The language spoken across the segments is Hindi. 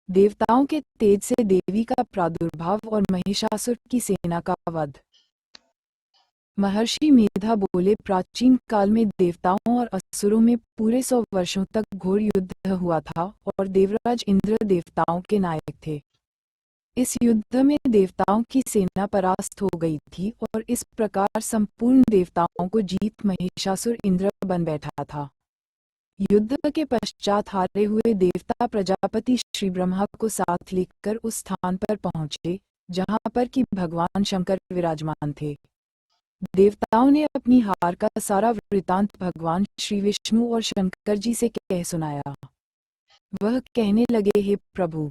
देवताओं के तेज से देवी का प्रादुर्भाव और महिषासुर की सेना का वध। महर्षि मेधा बोले, प्राचीन काल में देवताओं और असुरों में पूरे 100 वर्षों तक घोर युद्ध हुआ था और देवराज इंद्र देवताओं के नायक थे। इस युद्ध में देवताओं की सेना परास्त हो गई थी और इस प्रकार संपूर्ण देवताओं को जीत महिषासुर इंद्र बन बैठा था। युद्ध के पश्चात हारे हुए देवता प्रजापति श्री ब्रह्मा को साथ लेकर उस स्थान पर पहुंचे जहां पर कि भगवान शंकर विराजमान थे। देवताओं ने अपनी हार का सारा वृतांत भगवान श्री विष्णु और शंकर जी से कह सुनाया। वह कहने लगे, हे प्रभु,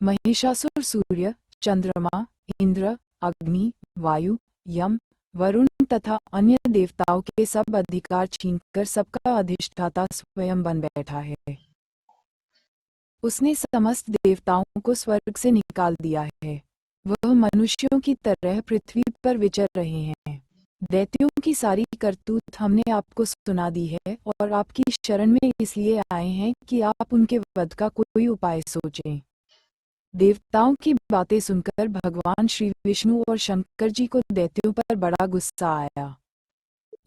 महिषासुर सूर्य, चंद्रमा, इंद्र, अग्नि, वायु, यम, वरुण तथा अन्य देवताओं के सब अधिकार छीनकर सबका अधिष्ठाता स्वयं बन बैठा है। उसने समस्त देवताओं को स्वर्ग से निकाल दिया है। वह मनुष्यों की तरह पृथ्वी पर विचर रहे हैं। दैत्यों की सारी करतूत हमने आपको सुना दी है और आपकी शरण में इसलिए आए हैं कि आप उनके वध का कोई उपाय सोचें। देवताओं की बातें सुनकर भगवान श्री विष्णु और शंकर जी को दैत्यों पर बड़ा गुस्सा आया।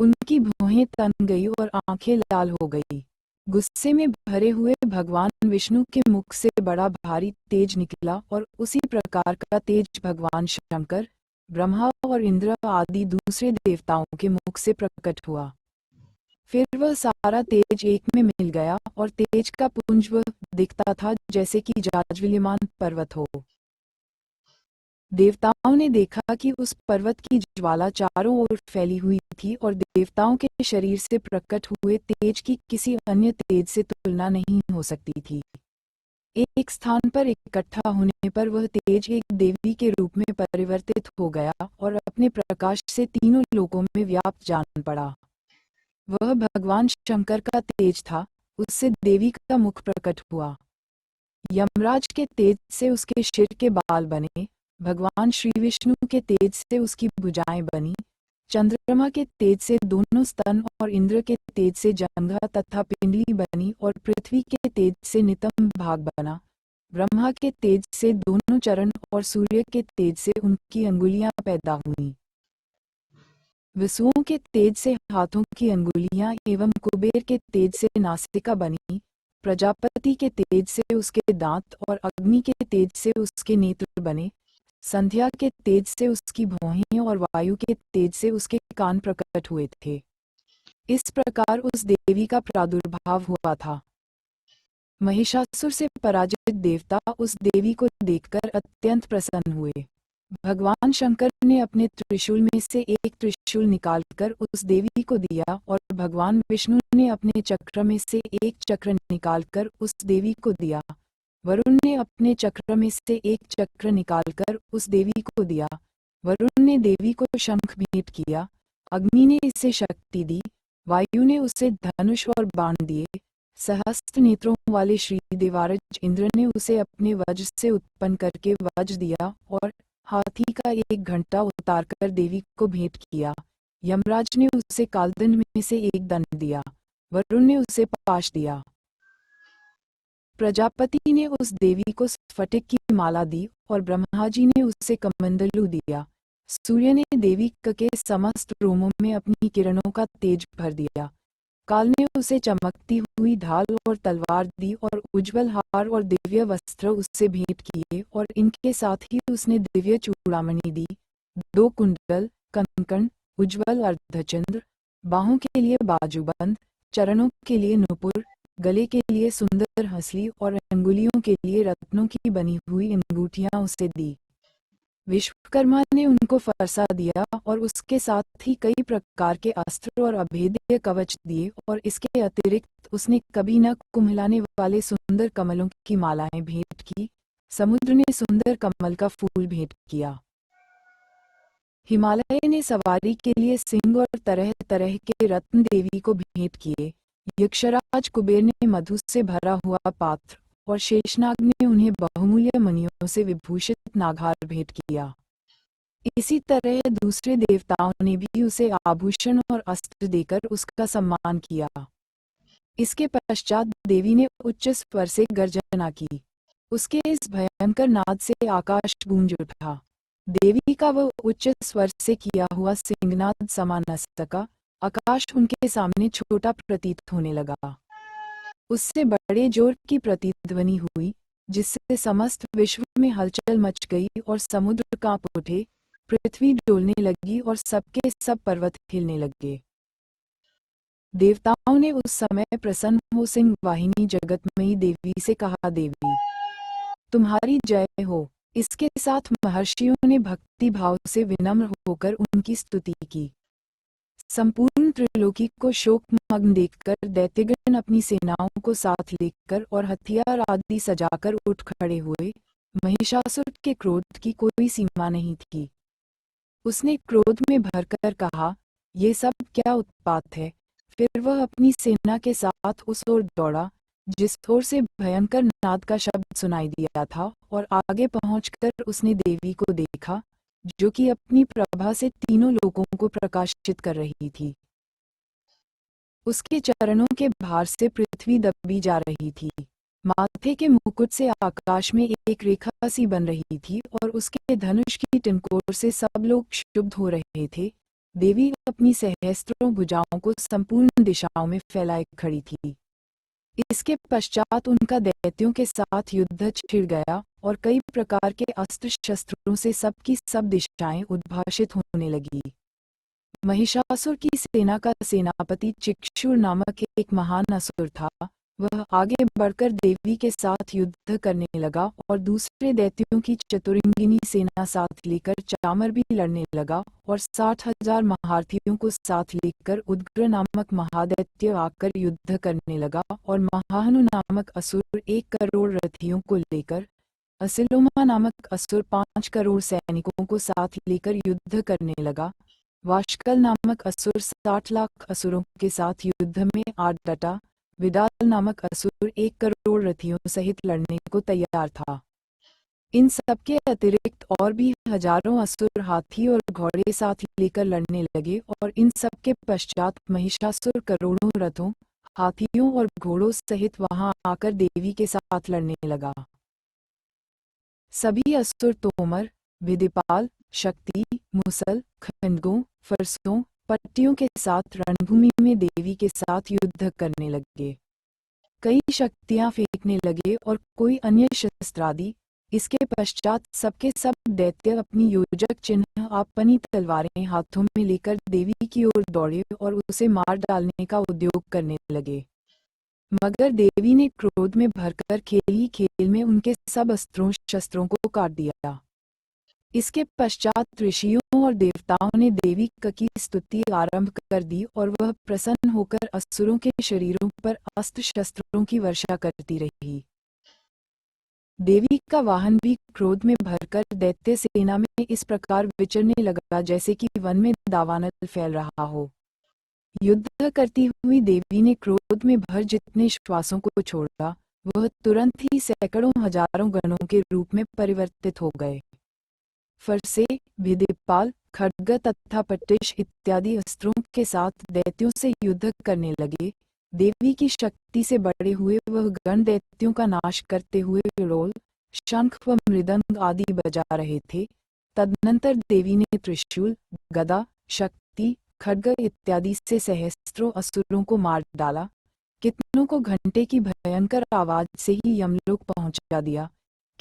उनकी भौहें तन गई और आंखें लाल हो गई। गुस्से में भरे हुए भगवान विष्णु के मुख से बड़ा भारी तेज निकला और उसी प्रकार का तेज भगवान शंकर, ब्रह्मा और इंद्र आदि दूसरे देवताओं के मुख से प्रकट हुआ। फिर वह सारा तेज एक में मिल गया और तेज का पुंज वह दिखता था जैसे कि जाज्वल्यमान पर्वत हो। देवताओं ने देखा कि उस पर्वत की ज्वाला चारों ओर फैली हुई थी और देवताओं के शरीर से प्रकट हुए तेज की किसी अन्य तेज से तुलना नहीं हो सकती थी। एक स्थान पर इकट्ठा होने पर वह तेज एक देवी के रूप में परिवर्तित हो गया और अपने प्रकाश से तीनों लोकों में व्याप्त जान पड़ा। वह भगवान शंकर का तेज था, उससे देवी का मुख प्रकट हुआ। यमराज के तेज से उसके सिर के बाल बने, भगवान श्री विष्णु के तेज से उसकी भुजाएं बनी, चंद्रमा के तेज से दोनों स्तन और इंद्र के तेज से जंघा तथा पिंडली बनी और पृथ्वी के तेज से नितंब भाग बना, ब्रह्मा के तेज से दोनों चरण और सूर्य के तेज से उनकी अंगुलियां पैदा हुईं। वसुओं के तेज से हाथों की अंगुलियां एवं कुबेर के तेज से नासिका बनी, प्रजापति के तेज से उसके दांत और अग्नि के तेज से उसके नेत्र बने, संध्या के तेज से उसकी भौहें और वायु के तेज से उसके कान प्रकट हुए थे। इस प्रकार उस देवी का प्रादुर्भाव हुआ था। महिषासुर से पराजित देवता उस देवी को देखकर अत्यंत प्रसन्न हुए। भगवान शंकर ने अपने त्रिशूल में से एक त्रिशूल निकालकर उस देवी को दिया और भगवान विष्णु ने अपने चक्र में से एक चक्र निकालकर उस देवी को दिया। वरुण ने अपने चक्र में से एक चक्र निकालकर उस देवी को दिया। वरुण ने देवी को शंख भेंट किया, अग्नि ने इसे शक्ति दी, वायु ने उसे धनुष और बाण दिए, सहस्त्र नेत्रों वाले श्री देवारज इंद्र ने उसे अपने वज्र से उत्पन्न करके वज्र दिया और हाथी का एक घंटा उतारकर देवी को भेंट किया। यमराज ने उसे कालदंड में से एक दंड दिया, वरुण ने उसे पाश दिया। प्रजापति ने उस देवी को स्फटिक की माला दी और ब्रह्मा जी ने उसे कमंडलू दिया। सूर्य ने देवी के समस्त रोमों में अपनी किरणों का तेज भर दिया। काल ने उसे चमकती हुई ढाल और तलवार दी और उज्जवल हार और दिव्य वस्त्र उससे भेंट किए और इनके साथ ही उसने दिव्य चूड़ामणि दी, 2 कुंडल, कंकण, उज्जवल अर्धचंद्र, बाहों के लिए बाजूबंद, चरणों के लिए नुपुर, गले के लिए सुंदर हंसली और अंगुलियों के लिए रत्नों की बनी हुई अंगूठियां उसे दी। विश्वकर्मा ने उनको फरसा दिया और उसके साथ ही कई प्रकार के अस्त्र और अभेद्य कवच दिए और इसके अतिरिक्त उसने कभी न कुम्हलाने वाले सुंदर कमलों की मालाएं भेंट की। समुद्र ने सुंदर कमल का फूल भेंट किया। हिमालय ने सवारी के लिए सिंह और तरह तरह के रत्न देवी को भेंट किए। यक्षराज कुबेर ने मधु से भरा हुआ पात्र और शेषनाग ने उन्हें बहुमूल्य मणियों से विभूषित नागहार भेंट किया। इसी तरह दूसरे देवताओं ने भी उसे आभूषण और अस्त्र देकर उसका सम्मान किया। इसके पश्चात देवी ने उच्च स्वर से गर्जना की, उसके इस भयंकर नाद से आकाश गूंज उठा। देवी का वह उच्च स्वर से किया हुआ सिंहनाद समा न सका। आकाश उनके सामने छोटा प्रतीत होने लगा। उससे बड़े जोर की प्रतिध्वनि हुई, जिससे समस्त विश्व में हलचल मच गई और समुद्र कांप उठे, पृथ्वी डोलने लगी और सबके सब पर्वत हिलने लगे। देवताओं ने उस समय प्रसन्न हो सिंह वाहिनी जगतमयी देवी से कहा, देवी तुम्हारी जय हो। इसके साथ महर्षियों ने भक्ति भाव से विनम्र होकर उनकी स्तुति की। संपूर्ण त्रिलोकी को शोक मग्न देखकर दैत्यगण अपनी सेनाओं को साथ लेकर और हथियार आदि सजाकर उठ खड़े हुए। महिषासुर के क्रोध की कोई सीमा नहीं थी। उसने क्रोध में भरकर कहा, ये सब क्या उत्पात है। फिर वह अपनी सेना के साथ उस ओर दौड़ा जिस ओर से भयंकर नाद का शब्द सुनाई दिया था, और आगे पहुंचकर उसने देवी को देखा, जो कि अपनी प्रभा से तीनों लोकों को प्रकाशित कर रही थी। उसके चरणों के भार से पृथ्वी दबी जा रही थी। माथे के मुकुट से आकाश में एक रेखा सी बन रही थी और उसके धनुष की टिनकोर से सब लोग क्षुब्ध हो रहे थे। देवी अपनी सहस्त्रों भुजाओं को संपूर्ण दिशाओं में फैलाए खड़ी थी। इसके पश्चात उनका दैत्यों के साथ युद्ध छिड़ गया और कई प्रकार के अस्त्र शस्त्रों से सबकी सब दिशाएं उद्भाषित होने लगी। महिषासुर की सेना का सेनापति चिक्षुर नामक एक महान असुर था। वह आगे बढ़कर देवी के साथ युद्ध करने लगा और दूसरे दैत्यों की चतुरंगिनी सेना साथ लेकर चामर भी लड़ने लगा और 60,000 महारथियों को साथ लेकर उद्ग्र नामक महादैत्य आकर युद्ध करने लगा और महाहनु नामक असुर 1 करोड़ रथियों को लेकर, असिलोमा नामक असुर 5 करोड़ सैनिकों को साथ लेकर युद्ध करने लगा। वाशकल नामक असुर 60 लाख असुरों के साथ युद्ध में आ डटा। विदाल नामक असुर 1 करोड़ रथियों सहित लड़ने को तैयार था। इन सबके अतिरिक्त और भी हजारों असुर हाथी और घोड़े साथ लेकर लड़ने लगे और इन सबके पश्चात महिषासुर करोड़ों रथों, हाथियों और घोड़ों सहित वहां आकर देवी के साथ लड़ने लगा। सभी असुर तोमर, विदिपाल, शक्ति, मुसल, खंडगों, फरसों, पट्टियों के साथ रणभूमि में देवी के साथ युद्ध करने लगे। कई शक्तियां फेंकने लगे और कोई अन्य शस्त्रादि। इसके पश्चात सबके सब दैत्य अपनी योजक चिन्ह अपनी तलवारें हाथों में लेकर देवी की ओर दौड़े और उसे मार डालने का उद्योग करने लगे। मगर देवी ने क्रोध में भरकर खेल ही खेल में उनके सब अस्त्रों शस्त्रों को काट दिया। इसके पश्चात ऋषियों और देवताओं ने देवी की स्तुति आरंभ कर दी और वह प्रसन्न होकर असुरों के शरीरों पर अस्त्र शस्त्रों की वर्षा करती रही। देवी का वाहन भी क्रोध में भरकर दैत्य सेना में इस प्रकार विचरने लगा जैसे कि वन में दावानल फैल रहा हो। युद्ध करती हुई देवी ने क्रोध में भर जितने श्वासों को छोड़ा, वह तुरंत ही सैकड़ों हजारों गणों के रूप में परिवर्तित हो गए। फरसे, विदिपाल, खड्ग तथा पट्टिश इत्यादि अस्त्रों के साथ दैत्यों से युद्ध करने लगे। देवी की शक्ति से बड़े हुए वह गण दैत्यों का नाश करते हुए विरोल, शंख व मृदंग आदि बजा रहे थे। तदनंतर देवी ने त्रिशूल, गदा, शक्ति, खड्ग इत्यादि से सहस्त्रों असुरों को मार डाला। कितनों को घंटे की भयंकर आवाज से ही यमलोक पहुंचा दिया।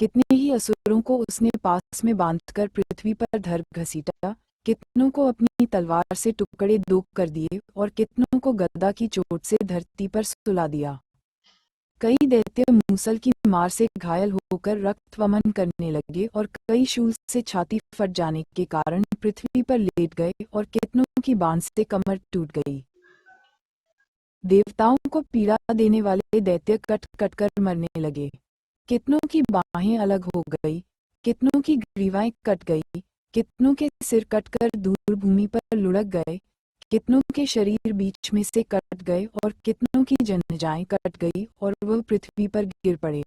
कितने ही असुरों को उसने पास में बांधकर पृथ्वी पर धर घसीटा। कितनों को अपनी तलवार से टुकड़े दो कर दिए और कितनों को गदा की चोट से धरती पर सुला दिया। कई दैत्य मूसल की मार से घायल होकर रक्त वमन करने लगे और कई शूल से छाती फट जाने के कारण पृथ्वी पर लेट गए और कितनों की बांध से कमर टूट गई। देवताओं को पीड़ा देने वाले दैत्य कट कट कर मरने लगे। कितनों की बाहें अलग हो गई, कितनों की ग्रीवाएं कट गई, कितनों के सिर कटकर दूर भूमि पर लुढ़क गए, कितनों के शरीर बीच में से कट गए और कितनों की जंघाएं कट गई और वह पृथ्वी पर गिर पड़े।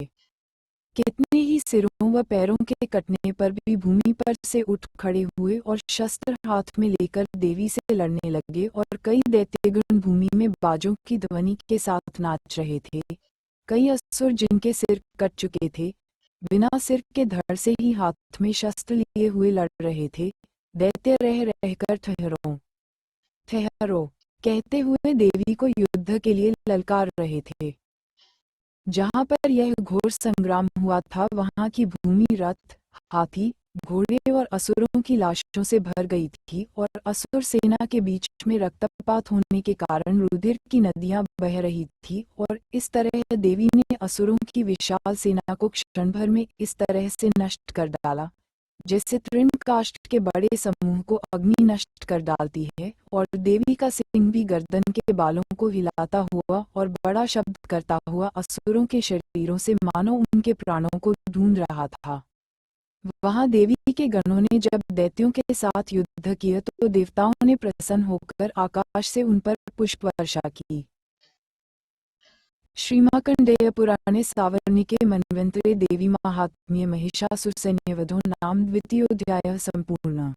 कितने ही सिरों व पैरों के कटने पर भी भूमि पर से उठ खड़े हुए और शस्त्र हाथ में लेकर देवी से लड़ने लगे और कई दैत्यगण भूमि में बाजों की ध्वनि के साथ नाच रहे थे। कई असुर जिनके सिर कट चुके थे, बिना सिर के धड़ से ही हाथ में शस्त्र लिए हुए लड़ रहे थे। दैत्य रह रहकर ठहरो ठहरो कहते हुए देवी को युद्ध के लिए ललकार रहे थे। जहां पर यह घोर संग्राम हुआ था वहां की भूमि रथ, हाथी, घोड़े और असुरों की लाशों से भर गई थी और असुर सेना के बीच में रक्तपात होने के कारण रुधिर की नदियां बह रही थी और इस तरह देवी ने असुरों की विशाल सेना को क्षण भर में इस तरह से नष्ट कर डाला जैसे तृणकाष्ठ के बड़े समूह को अग्नि नष्ट कर डालती है। और देवी का सिंह भी गर्दन के बालों को हिलाता हुआ और बड़ा शब्द करता हुआ असुरों के शरीरों से मानो उनके प्राणों को ढूंढ रहा था। वहां देवी के गणों ने जब दैत्यों के साथ युद्ध किया तो देवताओं ने प्रसन्न होकर आकाश से उन पर पुष्प वर्षा की। श्रीमार्कण्डेय पुराणे सावर्णिके मन्वन्तरे देवी माहात्म्ये महिषासुरसैन्यवधो नाम द्वितीयोऽध्यायः सम्पूर्णः।